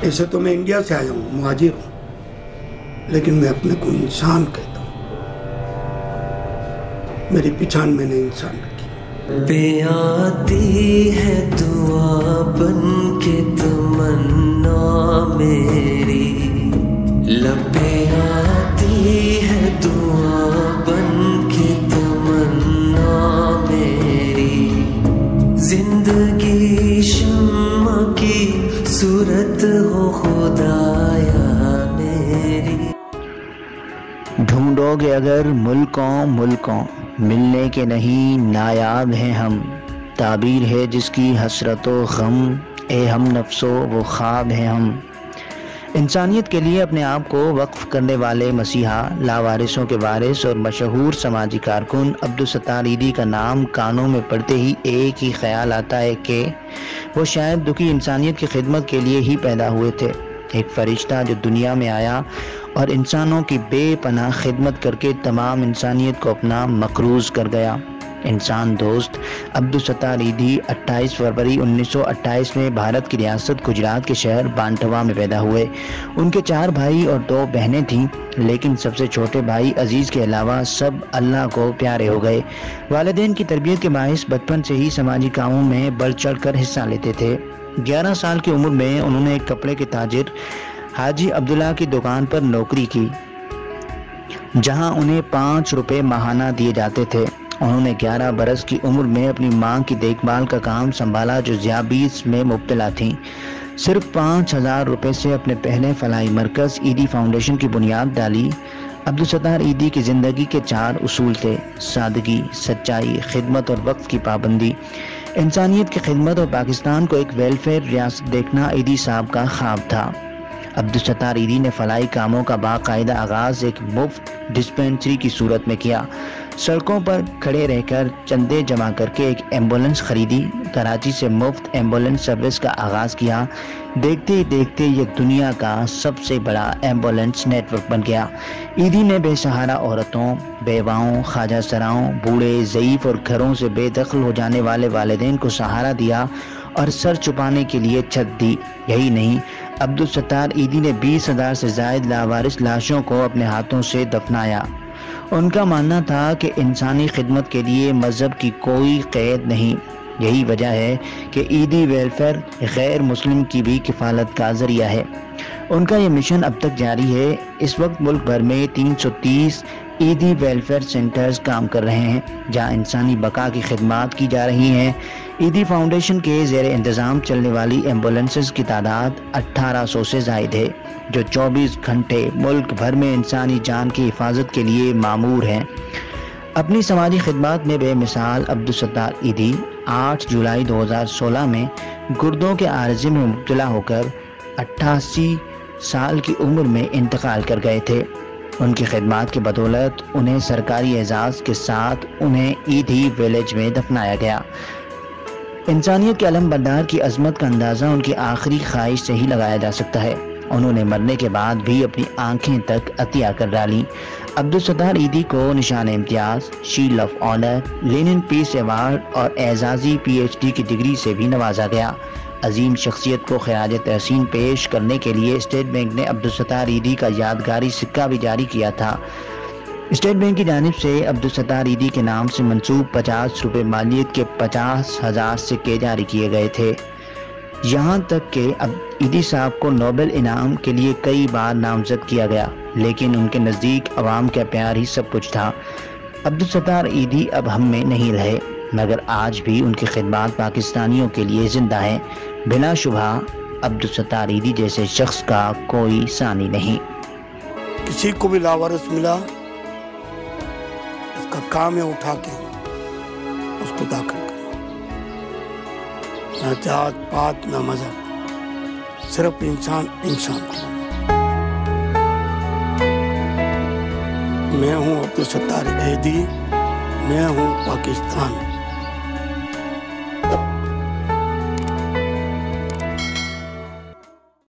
ایسے تو میں انڈیا سے آیا ہوں، مہاجر ہوں، لیکن میں اپنے کو انسان کہتا ہوں۔ میری پہچان میں نے انسان رکھی۔ پہ آتی ہے دعا بن کے تمنا میری، لب پہ آتی ہے دعا بن کے تمنا میری، زندگی شمع کی صورت ہو خدایا میری۔ ڈھونڈو گے اگر ملکوں ملکوں، ملنے کے نہیں نایاب ہیں ہم، تعبیر ہے جس کی حسرت و غم، اے ہم نفسو وہ خواب ہیں ہم۔ انسانیت کے لیے اپنے آپ کو وقف کرنے والے مسیحا، لاوارثوں کے وارث اور مشہور سماجی کارکن عبدالستار عیدی کا نام کانوں میں پڑتے ہی ایک ہی خیال آتا ہے کہ وہ شاید دکھی انسانیت کی خدمت کے لیے ہی پیدا ہوئے تھے، ایک فرشتہ جو دنیا میں آیا اور انسانوں کی بے پناہ خدمت کر کے تمام انسانیت کو اپنا مقروض کر گیا۔ انسان دوست عبدالستار عیدی 28 فروری 1928 میں بھارت کی ریاست گجرات کے شہر بانٹوا میں پیدا ہوئے۔ ان کے 4 بھائی اور 2 بہنیں تھیں، لیکن سب سے چھوٹے بھائی عزیز کے علاوہ سب اللہ کو پیارے ہو گئے۔ والدین کی تربیت کے باعث بچپن سے ہی سماجی کاموں میں بڑھ چڑھ کر حصہ لیتے تھے۔ 11 سال کی عمر میں انہوں نے ایک کپڑے کے تاجر حاجی عبداللہ کی دکان پر نوکری کی، جہاں انہیں 5 روپے ماہانہ دیے جاتے تھے۔ انہوں نے 11 برس کی عمر میں اپنی ماں کی دیکھ بھال کا کام سنبھالا جو ذیابیطس میں مبتلا تھیں۔ صرف 5,000 روپے سے اپنے پہلے فلاحی مرکز عیدی فاؤنڈیشن کی بنیاد ڈالی۔ عبدالستار عیدی کی زندگی کے 4 اصول تھے: سادگی، سچائی، خدمت اور وقت کی پابندی۔ انسانیت کی خدمت اور پاکستان کو ایک ویلفیئر ریاست دیکھنا عیدی صاحب کا خواب تھا۔ عبدالستار عیدی نے فلاحی کاموں کا باقاعدہ آغاز ایک مفت ڈسپینسری کی صورت میں کیا۔ سڑکوں پر کھڑے رہ کر چندے جمع کر کے ایک ایمبولینس خریدی، کراچی سے مفت ایمبولینس سروس کا آغاز کیا۔ دیکھتے ہی دیکھتے یہ دنیا کا سب سے بڑا ایمبولینس نیٹ ورک بن گیا۔ عیدی نے بے سہارا عورتوں، بیواؤں، خواجہ سراؤں، بوڑھے، ضعیف اور گھروں سے بے دخل ہو جانے والے والدین کو سہارا دیا اور سر چھپانے کے لیے چھت دی۔ یہی نہیں، عبدالستار عیدی نے 20,000 سے زائد لاوارث لاشوں کو اپنے ہاتھوں سے دفنایا۔ ان کا ماننا تھا کہ انسانی خدمت کے لیے مذہب کی کوئی قید نہیں۔ یہی وجہ ہے کہ عیدی ویلفیئر غیر مسلم کی بھی کفالت کا ذریعہ ہے۔ ان کا یہ مشن اب تک جاری ہے۔ اس وقت ملک بھر میں 330 عیدی ویلفیئر سینٹرز کام کر رہے ہیں، جہاں انسانی بقا کی خدمات کی جا رہی ہیں۔ عیدی فاؤنڈیشن کے زیر انتظام چلنے والی ایمبولینسز کی تعداد 1800 سے زائد ہے، جو 24 گھنٹے ملک بھر میں انسانی جان کی حفاظت کے لیے مامور ہیں۔ اپنی سماجی خدمات میں بے مثال عبدالستار عیدی 8 جولائی 2016 میں گردوں کے عارضے میں مبتلا ہو کر 88 سال کی عمر میں انتقال کر گئے تھے۔ ان کی خدمات کی بدولت انہیں سرکاری اعزاز کے ساتھ انہیں عیدی ویلیج میں دفنایا گیا۔ انسانیت کے علم بردار کی عظمت کا اندازہ ان کی آخری خواہش سے ہی لگایا جا سکتا ہے۔ انہوں نے مرنے کے بعد بھی اپنی آنکھیں تک عطیہ کر ڈالیں۔ عبدالستار عیدی کو نشان امتیاز، shield of honour, Lenin peace award اور اعزازی PhD کی ڈگری سے بھی نوازا گیا۔ عظیم شخصیت کو خراج تحسین پیش کرنے کے لیے اسٹیٹ بینک نے عبدالستار عیدی کا یادگاری سکہ بھی جاری کیا تھا۔ اسٹیٹ بینک کی جانب سے عبدالستار عیدی کے نام سے منسوب 50 روپے مالیت کے 50,000 سکے جاری کیے گئے تھے۔ یہاں تک کہ عیدی صاحب کو نوبل انعام کے لیے کئی بار نامزد کیا گیا، لیکن ان کے نزدیک عوام کا پیار ہی سب کچھ تھا۔ عبدالستار عیدی اب ہم میں نہیں رہے، مگر آج بھی ان کی خدمات پاکستانیوں کے لیے زندہ ہیں۔ بلا شبہ عبدالستار عیدی جیسے شخص کا کوئی ثانی نہیں۔ کسی کو بھی لاوارث ملا، اس کا کام ہے اٹھا کے اس کو داخل کرنا۔ نہ جات پات نہ مذہب، صرف انسان انسان کو۔ میں ہوں عبدالستار عیدی، میں ہوں پاکستان۔